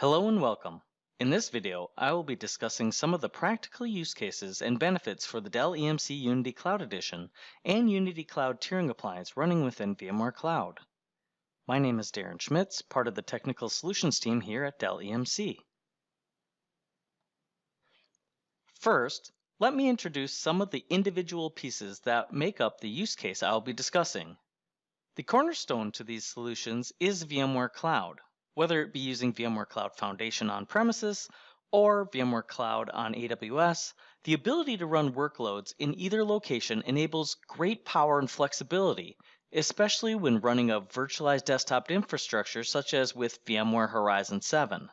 Hello and welcome. In this video, I will be discussing some of the practical use cases and benefits for the Dell EMC Unity Cloud Edition and Unity Cloud Tiering Appliance running within VMware Cloud. My name is Darren Schmitz, part of the Technical Solutions team here at Dell EMC. First, let me introduce some of the individual pieces that make up the use case I will be discussing. The cornerstone to these solutions is VMware Cloud. Whether it be using VMware Cloud Foundation on premises or VMware Cloud on AWS, the ability to run workloads in either location enables great power and flexibility, especially when running a virtualized desktop infrastructure such as with VMware Horizon 7.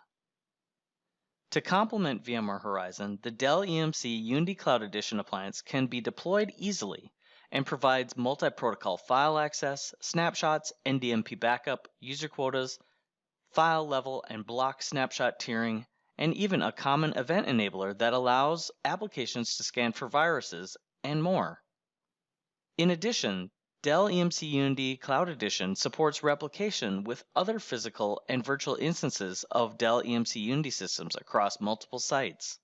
To complement VMware Horizon, the Dell EMC Unity Cloud Edition appliance can be deployed easily and provides multi-protocol file access, snapshots, NDMP backup, user quotas, file level and block snapshot tiering, and even a common event enabler that allows applications to scan for viruses, and more. In addition, Dell EMC Unity Cloud Edition supports replication with other physical and virtual instances of Dell EMC Unity systems across multiple sites.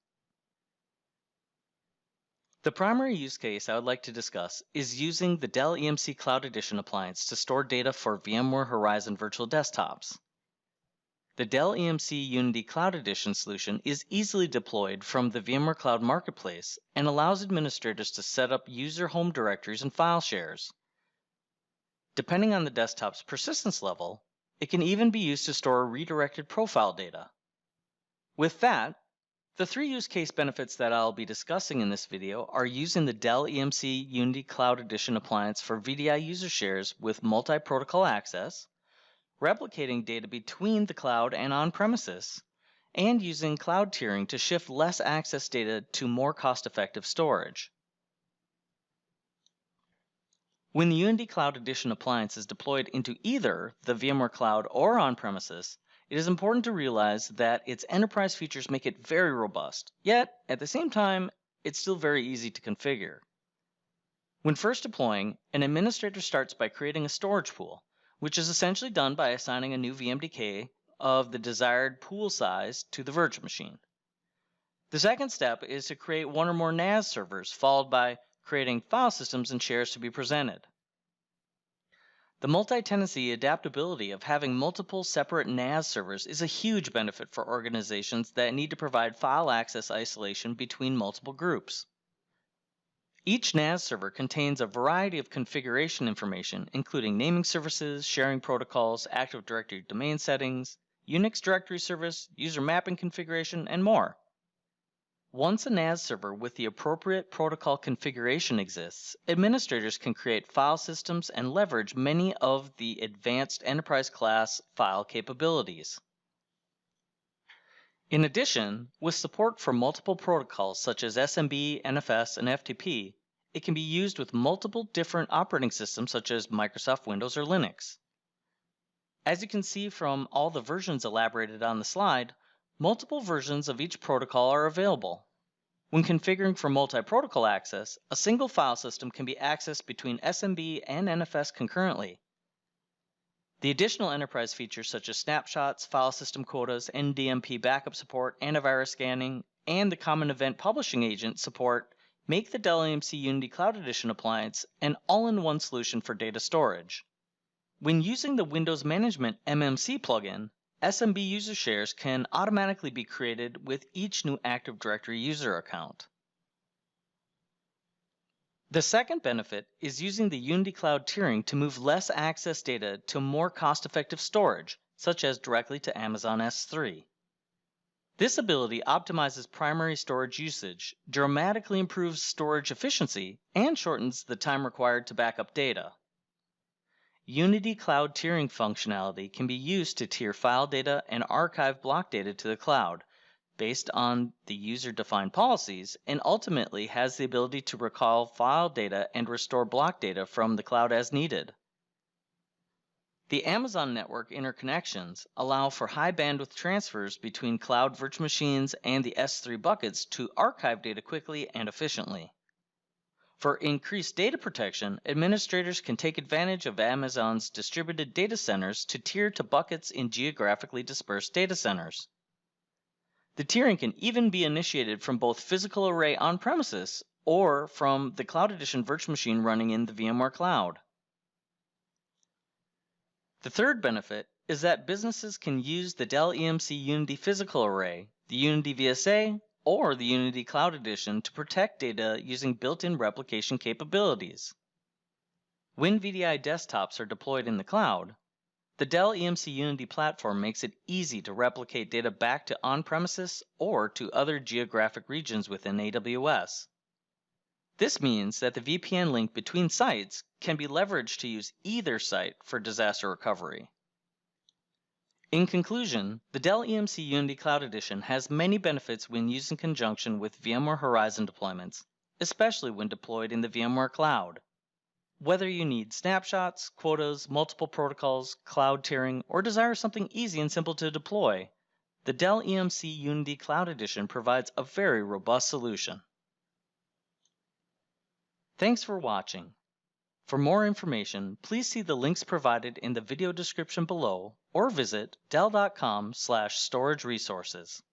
The primary use case I would like to discuss is using the Dell EMC Cloud Edition appliance to store data for VMware Horizon virtual desktops. The Dell EMC Unity Cloud Edition solution is easily deployed from the VMware Cloud Marketplace and allows administrators to set up user home directories and file shares. Depending on the desktop's persistence level, it can even be used to store redirected profile data. With that, the three use case benefits that I'll be discussing in this video are using the Dell EMC Unity Cloud Edition appliance for VDI user shares with multi-protocol access, replicating data between the cloud and on-premises, and using cloud tiering to shift less access data to more cost-effective storage. When the Unity Cloud Edition appliance is deployed into either the VMware Cloud or on-premises, it is important to realize that its enterprise features make it very robust, yet at the same time, it's still very easy to configure. When first deploying, an administrator starts by creating a storage pool, which is essentially done by assigning a new VMDK of the desired pool size to the virtual machine. The second step is to create one or more NAS servers, followed by creating file systems and shares to be presented. The multi-tenancy adaptability of having multiple separate NAS servers is a huge benefit for organizations that need to provide file access isolation between multiple groups. Each NAS server contains a variety of configuration information, including naming services, sharing protocols, Active Directory domain settings, Unix directory service, user mapping configuration, and more. Once a NAS server with the appropriate protocol configuration exists, administrators can create file systems and leverage many of the advanced enterprise-class file capabilities. In addition, with support for multiple protocols such as SMB, NFS, and FTP, it can be used with multiple different operating systems such as Microsoft Windows or Linux. As you can see from all the versions elaborated on the slide, multiple versions of each protocol are available. When configuring for multi-protocol access, a single file system can be accessed between SMB and NFS concurrently. The additional enterprise features such as snapshots, file system quotas, NDMP backup support, antivirus scanning, and the common event publishing agent support make the Dell EMC Unity Cloud Edition appliance an all-in-one solution for data storage. When using the Windows Management MMC plugin, SMB user shares can automatically be created with each new Active Directory user account. The second benefit is using the Unity Cloud tiering to move less access data to more cost-effective storage, such as directly to Amazon S3. This ability optimizes primary storage usage, dramatically improves storage efficiency, and shortens the time required to back up data. Unity Cloud tiering functionality can be used to tier file data and archive block data to the cloud, based on the user-defined policies, and ultimately has the ability to recall file data and restore block data from the cloud as needed. The Amazon network interconnections allow for high bandwidth transfers between cloud virtual machines and the S3 buckets to archive data quickly and efficiently. For increased data protection, administrators can take advantage of Amazon's distributed data centers to tier to buckets in geographically dispersed data centers. The tiering can even be initiated from both physical array on-premises or from the Cloud Edition virtual machine running in the VMware Cloud. The third benefit is that businesses can use the Dell EMC Unity Physical Array, the Unity VSA, or the Unity Cloud Edition to protect data using built-in replication capabilities. When VDI desktops are deployed in the cloud, the Dell EMC Unity platform makes it easy to replicate data back to on-premises or to other geographic regions within AWS. This means that the VPN link between sites can be leveraged to use either site for disaster recovery. In conclusion, the Dell EMC Unity Cloud Edition has many benefits when used in conjunction with VMware Horizon deployments, especially when deployed in the VMware Cloud. Whether you need snapshots, quotas, multiple protocols, cloud tiering, or desire something easy and simple to deploy, the Dell EMC Unity Cloud Edition provides a very robust solution. Thanks for watching. For more information, please see the links provided in the video description below or visit dell.com/storage resources.